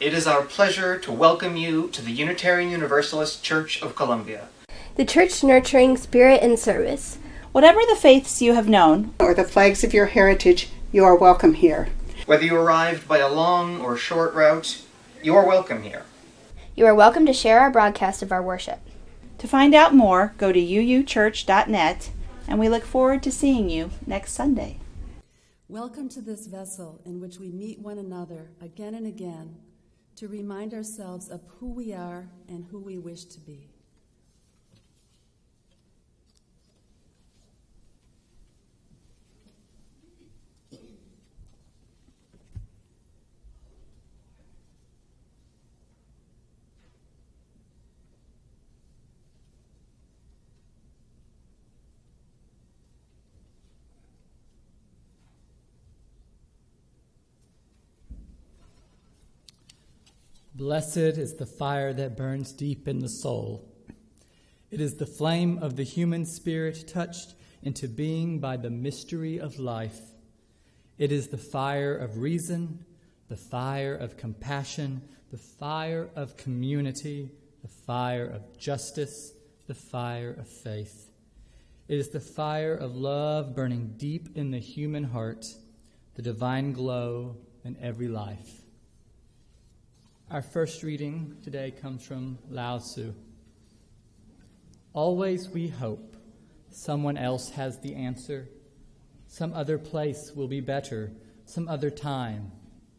It is our pleasure to welcome you to the Unitarian Universalist Church of Columbia. The church nurturing spirit and service. Whatever the faiths you have known, or the flags of your heritage, you are welcome here. Whether you arrived by a long or short route, you are welcome here. You are welcome to share our broadcast of our worship. To find out more, go to uuchurch.net, and we look forward to seeing you next Sunday. Welcome to this vessel in which we meet one another again and again to remind ourselves of who we are and who we wish to be. Blessed is the fire that burns deep in the soul. It is the flame of the human spirit touched into being by the mystery of life. It is the fire of reason, the fire of compassion, the fire of community, the fire of justice, the fire of faith. It is the fire of love burning deep in the human heart, the divine glow in every life. Our first reading today comes from Lao Tzu. Always we hope someone else has the answer. Some other place will be better. Some other time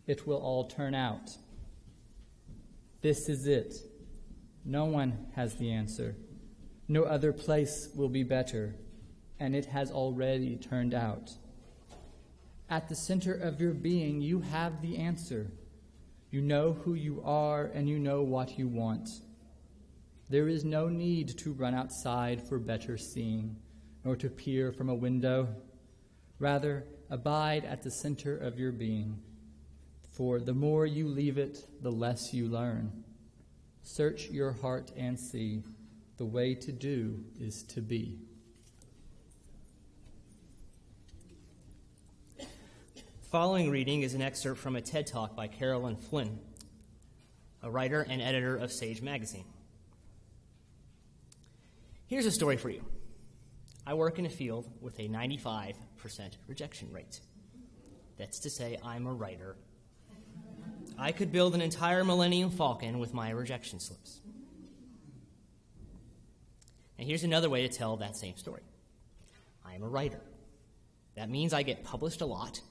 it will all turn out. This is it. No one has the answer. No other place will be better, and it has already turned out. At the center of your being, you have the answer. You know who you are, and you know what you want. There is no need to run outside for better seeing, nor to peer from a window. Rather, abide at the center of your being, for the more you leave it, the less you learn. Search your heart and see. The way to do is to be. The following reading is an excerpt from a TED Talk by Carolyn Flynn, a writer and editor of Sage Magazine. Here's a story for you. I work in a field with a 95% rejection rate. That's to say, I'm a writer. I could build an entire Millennium Falcon with my rejection slips. And here's another way to tell that same story. I'm a writer. That means I get published a lot,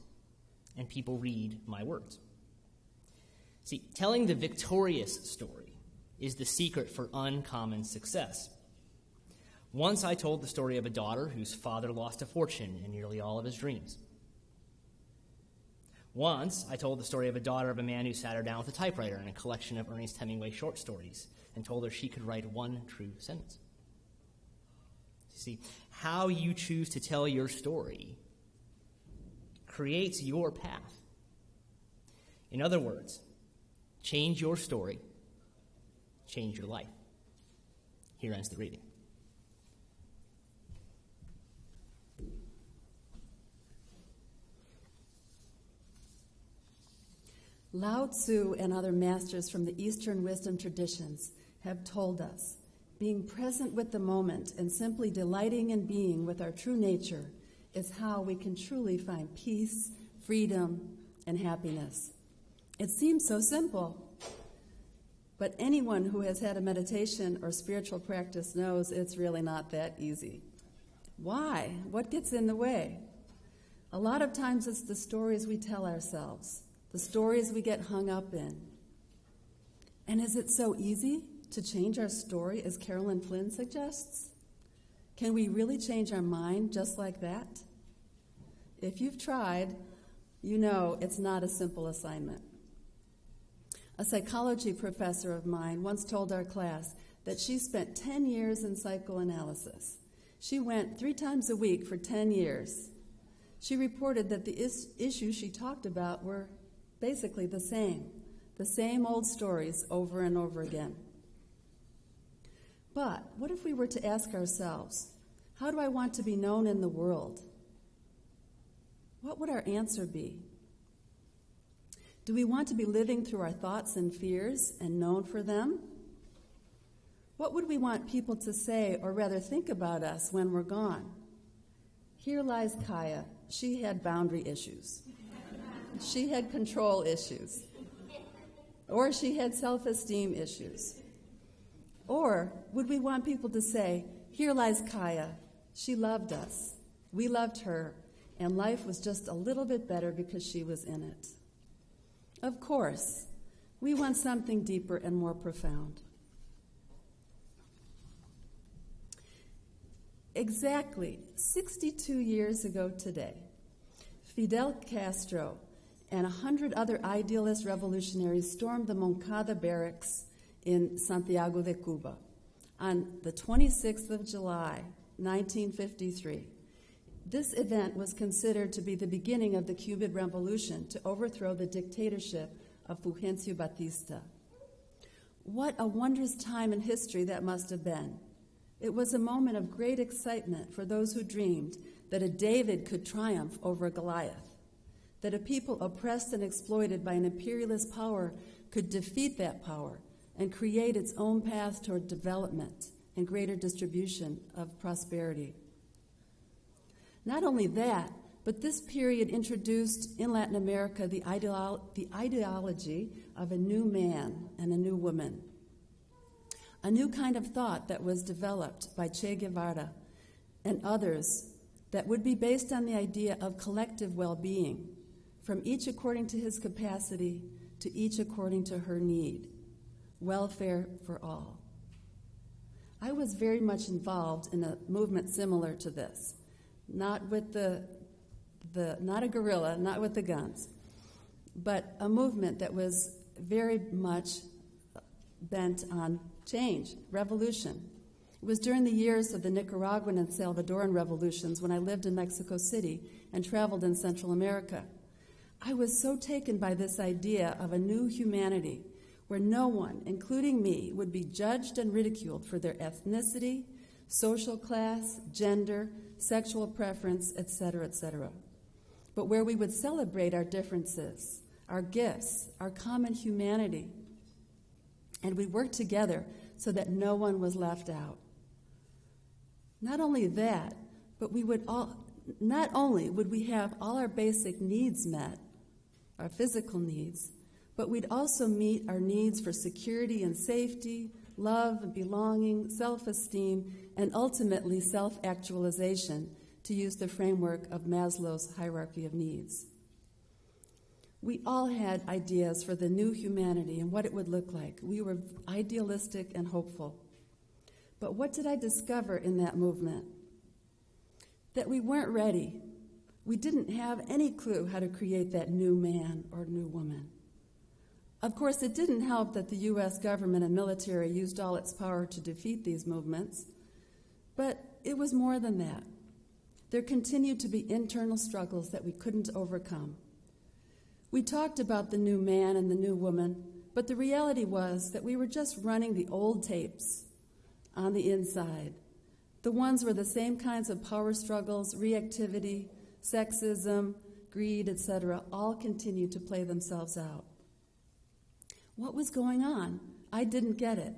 and people read my words. See, telling the victorious story is the secret for uncommon success. Once I told the story of a daughter whose father lost a fortune and nearly all of his dreams. Once I told the story of a daughter of a man who sat her down with a typewriter and a collection of Ernest Hemingway short stories and told her she could write one true sentence. See, how you choose to tell your story creates your path. In other words, change your story, change your life. Here ends the reading. Lao Tzu and other masters from the Eastern wisdom traditions have told us being present with the moment and simply delighting in being with our true nature is how we can truly find peace, freedom, and happiness. It seems so simple, but anyone who has had a meditation or spiritual practice knows it's really not that easy. Why? What gets in the way? A lot of times it's the stories we tell ourselves, the stories we get hung up in. And is it so easy to change our story, as Carolyn Flynn suggests? Can we really change our mind just like that? If you've tried, you know it's not a simple assignment. A psychology professor of mine once told our class that she spent 10 years in psychoanalysis. She went 3 times a week for 10 years. She reported that the issues she talked about were basically the same old stories over and over again. But what if we were to ask ourselves, how do I want to be known in the world? What would our answer be? Do we want to be living through our thoughts and fears and known for them? What would we want people to say, or rather think about us when we're gone? Here lies Caya. She had boundary issues. She had control issues. Or she had self-esteem issues. Or would we want people to say, here lies Caya. She loved us. We loved her. And life was just a little bit better because she was in it. Of course, we want something deeper and more profound. Exactly 62 years ago today, Fidel Castro and 100 other idealist revolutionaries stormed the Moncada barracks in Santiago de Cuba on the 26th of July, 1953. This event was considered to be the beginning of the Cuban Revolution to overthrow the dictatorship of Fulgencio Batista. What a wondrous time in history that must have been. It was a moment of great excitement for those who dreamed that a David could triumph over a Goliath, that a people oppressed and exploited by an imperialist power could defeat that power and create its own path toward development and greater distribution of prosperity. Not only that, but this period introduced in Latin America the ideology of a new man and a new woman, a new kind of thought that was developed by Che Guevara and others that would be based on the idea of collective well-being, from each according to his capacity to each according to her need, welfare for all. I was very much involved in a movement similar to this. Not with not a guerrilla, not with the guns, but a movement that was very much bent on change, revolution. It was during the years of the Nicaraguan and Salvadoran revolutions when I lived in Mexico City and traveled in Central America. I was so taken by this idea of a new humanity where no one, including me, would be judged and ridiculed for their ethnicity, social class, gender, sexual preference, etc., etc., but where we would celebrate our differences, our gifts, our common humanity, and we worked together so that no one was left out. Not only that, but not only would we have all our basic needs met, our physical needs, but we'd also meet our needs for security and safety, love and belonging, self-esteem, and ultimately self-actualization, to use the framework of Maslow's hierarchy of needs. We all had ideas for the new humanity and what it would look like. We were idealistic and hopeful. But what did I discover in that movement? That we weren't ready. We didn't have any clue how to create that new man or new woman. Of course, it didn't help that the U.S. government and military used all its power to defeat these movements, but it was more than that. There continued to be internal struggles that we couldn't overcome. We talked about the new man and the new woman, but the reality was that we were just running the old tapes on the inside. The ones where the same kinds of power struggles, reactivity, sexism, greed, etc., all continued to play themselves out. What was going on? I didn't get it.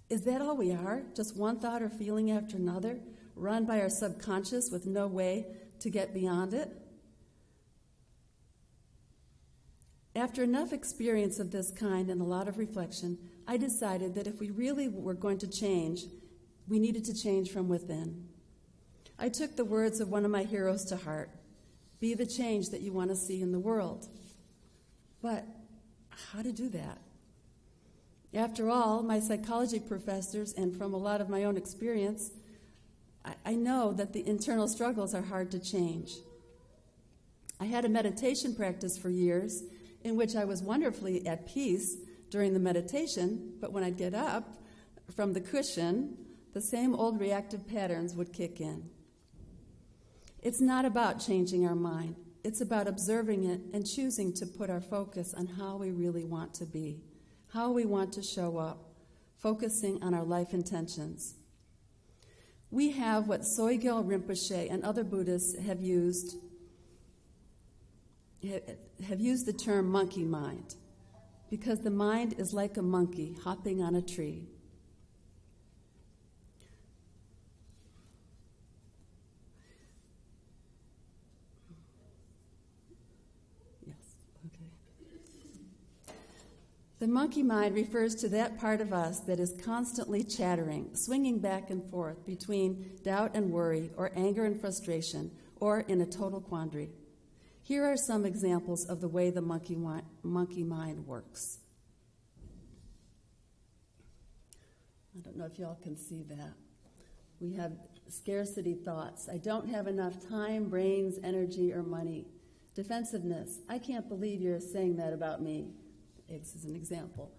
Is that all we are? Just one thought or feeling after another, run by our subconscious with no way to get beyond it? After enough experience of this kind and a lot of reflection, I decided that if we really were going to change, we needed to change from within. I took the words of one of my heroes to heart: be the change that you want to see in the world. But how to do that? After all, my psychology professors, and from a lot of my own experience, I know that the internal struggles are hard to change. I had a meditation practice for years in which I was wonderfully at peace during the meditation, but when I'd get up from the cushion, the same old reactive patterns would kick in. It's not about changing our mind. It's about observing it and choosing to put our focus on how we really want to be, how we want to show up, focusing on our life intentions. We have what Sogyal Rinpoche and other Buddhists have used have used the term monkey mind because the mind is like a monkey hopping on a tree. Yes, okay. The monkey mind refers to that part of us that is constantly chattering, swinging back and forth between doubt and worry, or anger and frustration, or in a total quandary. Here are some examples of the way the monkey mind works. I don't know if y'all can see that. We have scarcity thoughts. I don't have enough time, brains, energy, or money. Defensiveness. I can't believe you're saying that about me. This is an example.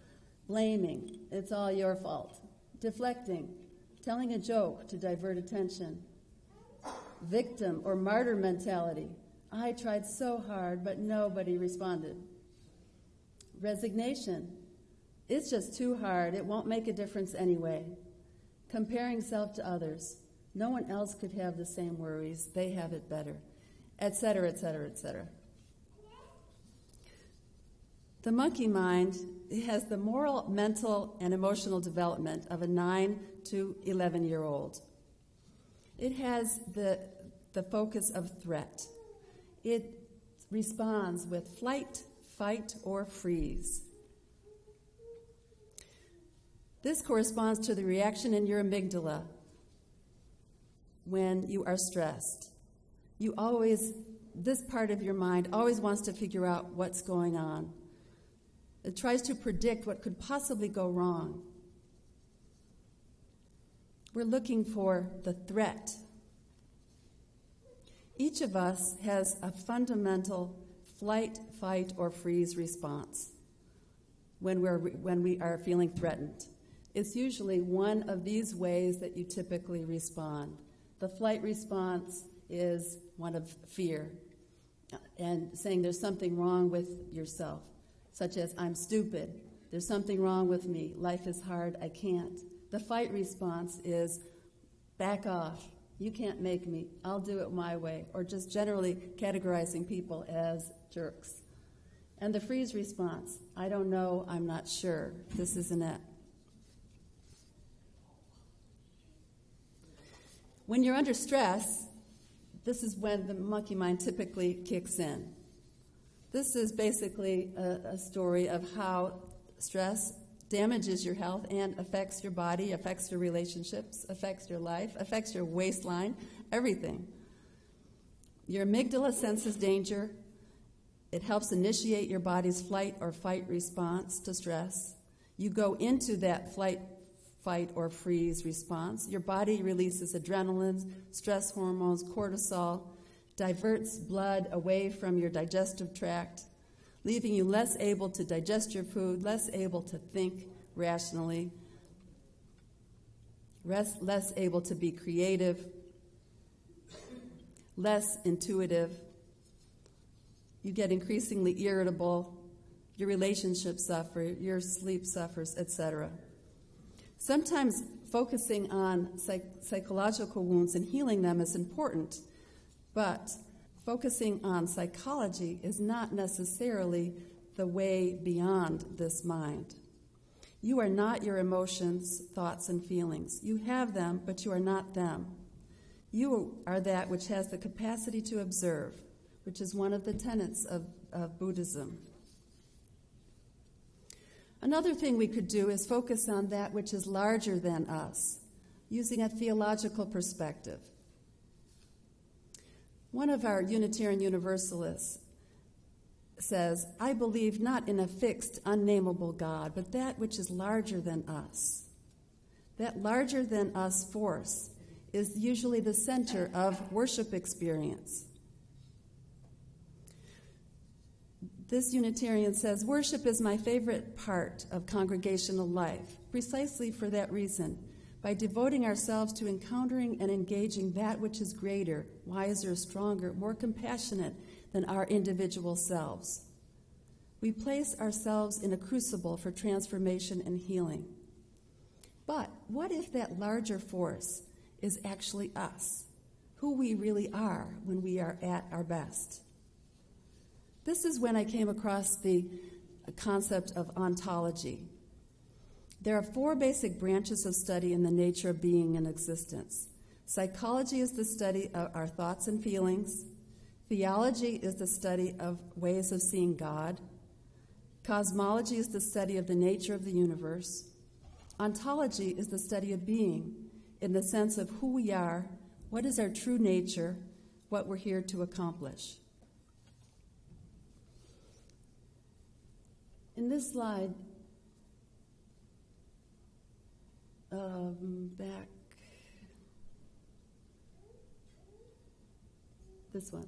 Blaming. It's all your fault. Deflecting. Telling a joke to divert attention. Victim or martyr mentality. I tried so hard, but nobody responded. Resignation. It's just too hard. It won't make a difference anyway. Comparing self to others. No one else could have the same worries. They have it better. Etc., etc., etc. The monkey mind has the moral, mental, and emotional development of a 9 to 11-year-old. It has the focus of threat. It responds with flight, fight, or freeze. This corresponds to the reaction in your amygdala when you are stressed. This part of your mind always wants to figure out what's going on. It tries to predict what could possibly go wrong. We're looking for the threat. Each of us has a fundamental flight, fight, or freeze response when we are feeling threatened. It's usually one of these ways that you typically respond. The flight response is one of fear and saying there's something wrong with yourself, such as I'm stupid, there's something wrong with me, life is hard, I can't. The fight response is back off, you can't make me, I'll do it my way, or just generally categorizing people as jerks. And the freeze response, I don't know, I'm not sure, this isn't it. When you're under stress, this is when the monkey mind typically kicks in. This is basically a story of how stress damages your health and affects your body, affects your relationships, affects your life, affects your waistline, everything. Your amygdala senses danger. It helps initiate your body's flight or fight response to stress. You go into that flight, fight, or freeze response. Your body releases adrenaline, stress hormones, cortisol, diverts blood away from your digestive tract, leaving you less able to digest your food, less able to think rationally, less able to be creative, less intuitive. You get increasingly irritable, your relationships suffer, your sleep suffers, etc. Sometimes focusing on psychological wounds and healing them is important, but focusing on psychology is not necessarily the way beyond this mind. You are not your emotions, thoughts, and feelings. You have them, but you are not them. You are that which has the capacity to observe, which is one of the tenets of Buddhism. Another thing we could do is focus on that which is larger than us, using a theological perspective. One of our Unitarian Universalists says, I believe not in a fixed, unnameable God, but that which is larger than us. That larger than us force is usually the center of worship experience. This Unitarian says, worship is my favorite part of congregational life, precisely for that reason. By devoting ourselves to encountering and engaging that which is greater, wiser, stronger, more compassionate than our individual selves. We place ourselves in a crucible for transformation and healing. But what if that larger force is actually us, who we really are when we are at our best? This is when I came across the concept of ontology. There are 4 basic branches of study in the nature of being and existence. Psychology is the study of our thoughts and feelings. Theology is the study of ways of seeing God. Cosmology is the study of the nature of the universe. Ontology is the study of being, in the sense of who we are, what is our true nature, what we're here to accomplish. In this slide, back, this one.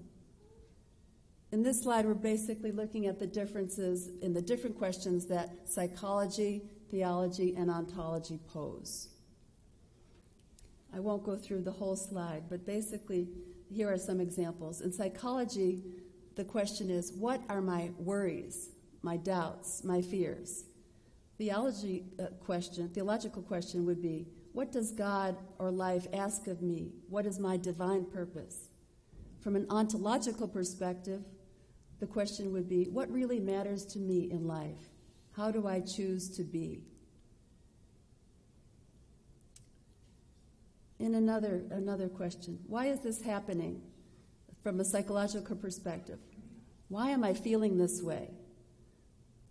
In this slide, we're basically looking at the differences in the different questions that psychology, theology, and ontology pose. I won't go through the whole slide, but basically, here are some examples. In psychology, the question is, what are my worries, my doubts, my fears? Theological question would be, what does God or life ask of me? What is my divine purpose? From an ontological perspective, the question would be, what really matters to me in life? How do I choose to be? In another question, why is this happening from a psychological perspective? Why am I feeling this way?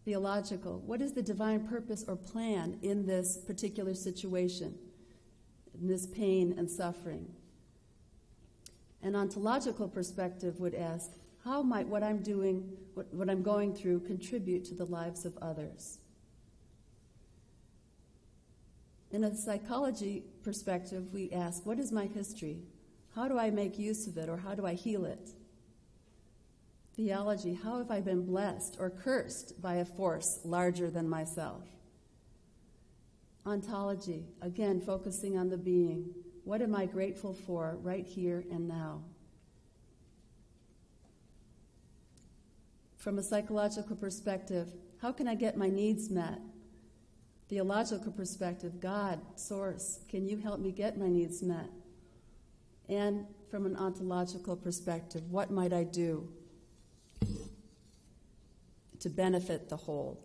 Theological, what is the divine purpose or plan in this particular situation, in this pain and suffering? An ontological perspective would ask, how might what I'm doing, what I'm going through, contribute to the lives of others? In a psychology perspective, we ask, what is my history? How do I make use of it, or how do I heal it? Theology, how have I been blessed or cursed by a force larger than myself? Ontology, again, focusing on the being. What am I grateful for right here and now? From a psychological perspective, how can I get my needs met? Theological perspective, God, source, can you help me get my needs met? And from an ontological perspective, what might I do to benefit the whole?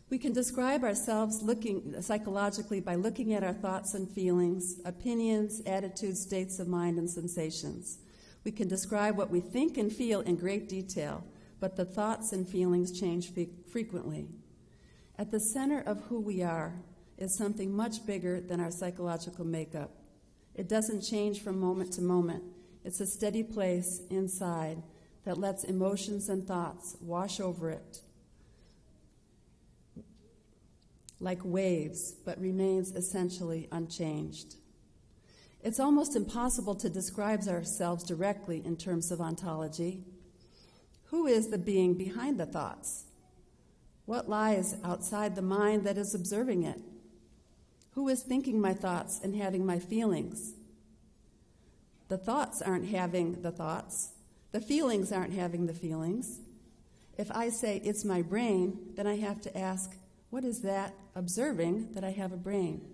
We can describe ourselves psychologically by looking at our thoughts and feelings, opinions, attitudes, states of mind, and sensations. We can describe what we think and feel in great detail, but the thoughts and feelings change frequently. At the center of who we are is something much bigger than our psychological makeup. It doesn't change from moment to moment. It's a steady place inside that lets emotions and thoughts wash over it like waves, but remains essentially unchanged. It's almost impossible to describe ourselves directly in terms of ontology. Who is the being behind the thoughts? What lies outside the mind that is observing it? Who is thinking my thoughts and having my feelings? The thoughts aren't having the thoughts. The feelings aren't having the feelings. If I say it's my brain, then I have to ask, what is that observing that I have a brain?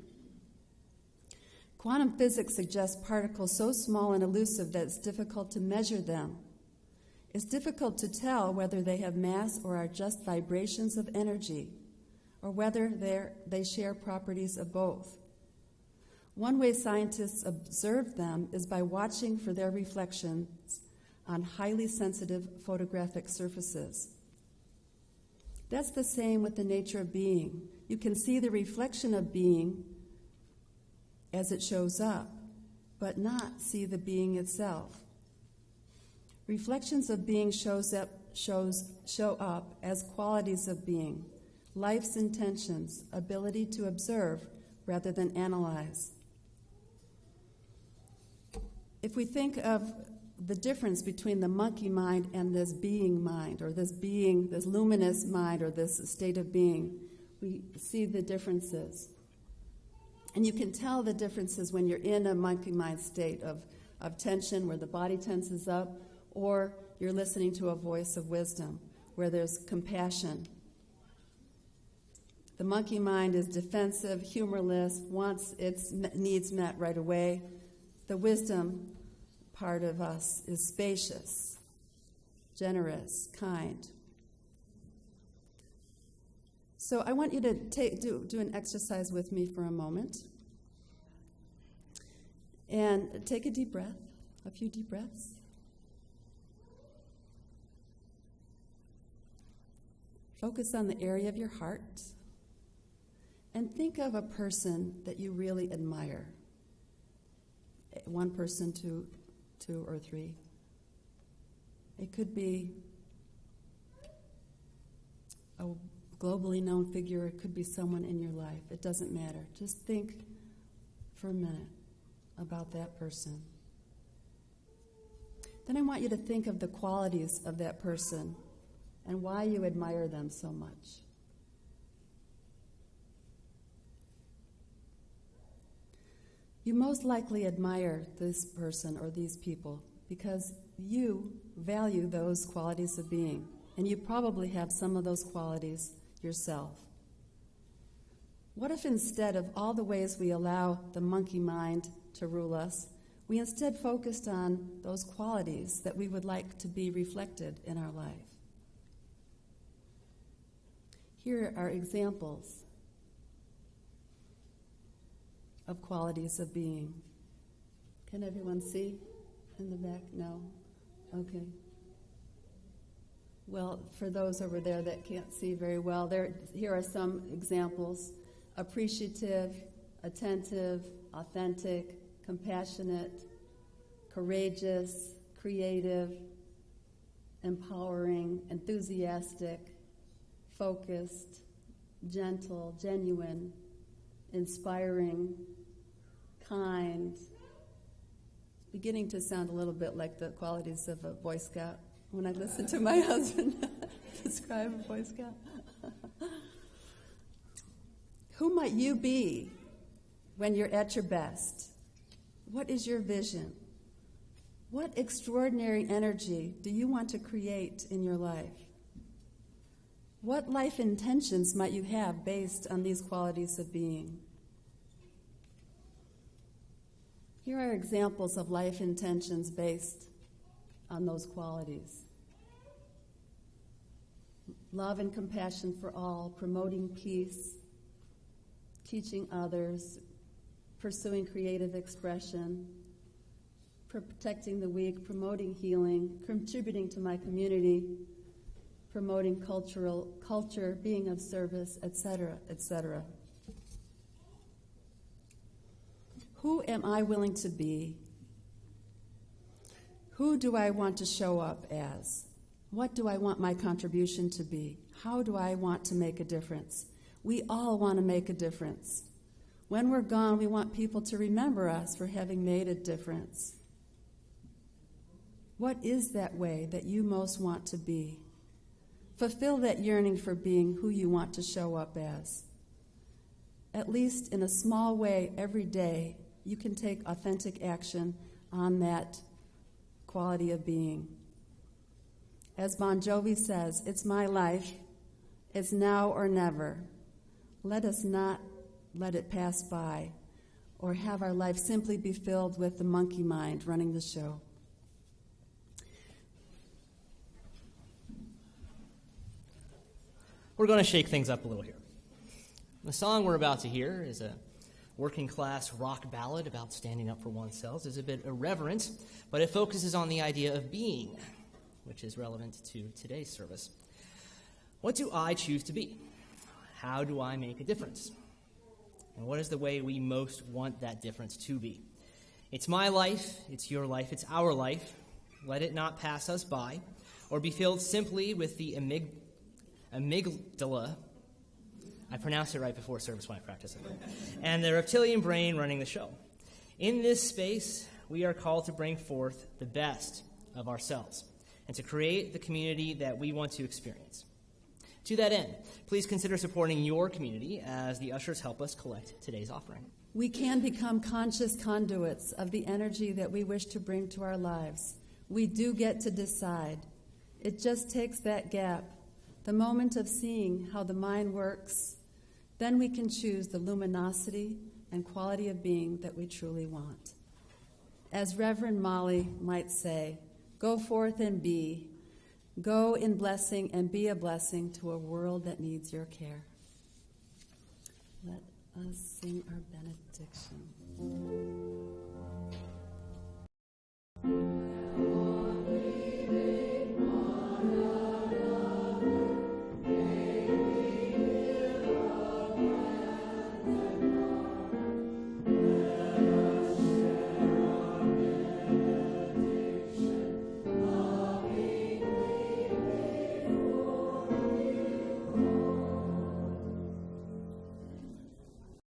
Quantum physics suggests particles so small and elusive that it's difficult to measure them. It's difficult to tell whether they have mass or are just vibrations of energy, or whether they share properties of both. One way scientists observe them is by watching for their reflections on highly sensitive photographic surfaces. That's the same with the nature of being. You can see the reflection of being as it shows up, but not see the being itself. Reflections of being show up as qualities of being, life's intentions, ability to observe rather than analyze. If we think of the difference between the monkey mind and this being mind, or this being, this luminous mind, or this state of being, we see the differences. And you can tell the differences when you're in a monkey mind state of tension, where the body tenses up, or you're listening to a voice of wisdom, where there's compassion. The monkey mind is defensive, humorless, wants its needs met right away. The wisdom part of us is spacious, generous, kind. So I want you to do an exercise with me for a moment. And take a deep breath, a few deep breaths. Focus on the area of your heart. And think of a person that you really admire. One person, two or three. It could be a globally known figure. It could be someone in your life. It doesn't matter. Just think for a minute about that person. Then I want you to think of the qualities of that person and why you admire them so much. You most likely admire this person or these people because you value those qualities of being, and you probably have some of those qualities yourself. What if instead of all the ways we allow the monkey mind to rule us, we instead focused on those qualities that we would like to be reflected in our life? Here are examples of qualities of being. Can everyone see in the back? No? Okay. Well, for those over there that can't see very well, here are some examples. Appreciative, attentive, authentic, compassionate, courageous, creative, empowering, enthusiastic, focused, gentle, genuine, inspiring, kind. It's beginning to sound a little bit like the qualities of a Boy Scout when I listen to my husband describe a Boy Scout. Who might you be when you're at your best? What is your vision? What extraordinary energy do you want to create in your life? What life intentions might you have based on these qualities of being? Here are examples of life intentions based on those qualities. Love and compassion for all, promoting peace, teaching others, pursuing creative expression, protecting the weak, promoting healing, contributing to my community, promoting culture, being of service, etc., etc. Who am I willing to be? Who do I want to show up as? What do I want my contribution to be? How do I want to make a difference? We all want to make a difference. When we're gone, we want people to remember us for having made a difference. What is that way that you most want to be? Fulfill that yearning for being who you want to show up as. At least in a small way every day, you can take authentic action on that quality of being. As Bon Jovi says, it's my life, it's now or never. Let us not let it pass by or have our life simply be filled with the monkey mind running the show. We're going to shake things up a little here. The song we're about to hear is a working-class rock ballad about standing up for oneself. It's a bit irreverent, but it focuses on the idea of being, which is relevant to today's service. What do I choose to be? How do I make a difference? And what is the way we most want that difference to be? It's my life, it's your life, it's our life. Let it not pass us by, or be filled simply with the amygdala. I pronounced it right before service when I practiced it. And the reptilian brain running the show. In this space, we are called to bring forth the best of ourselves and to create the community that we want to experience. To that end, please consider supporting your community as the ushers help us collect today's offering. We can become conscious conduits of the energy that we wish to bring to our lives. We do get to decide. It just takes that gap, the moment of seeing how the mind works. Then we can choose the luminosity and quality of being that we truly want. As Reverend Molly might say, go forth and be. Go in blessing and be a blessing to a world that needs your care. Let us sing our benediction.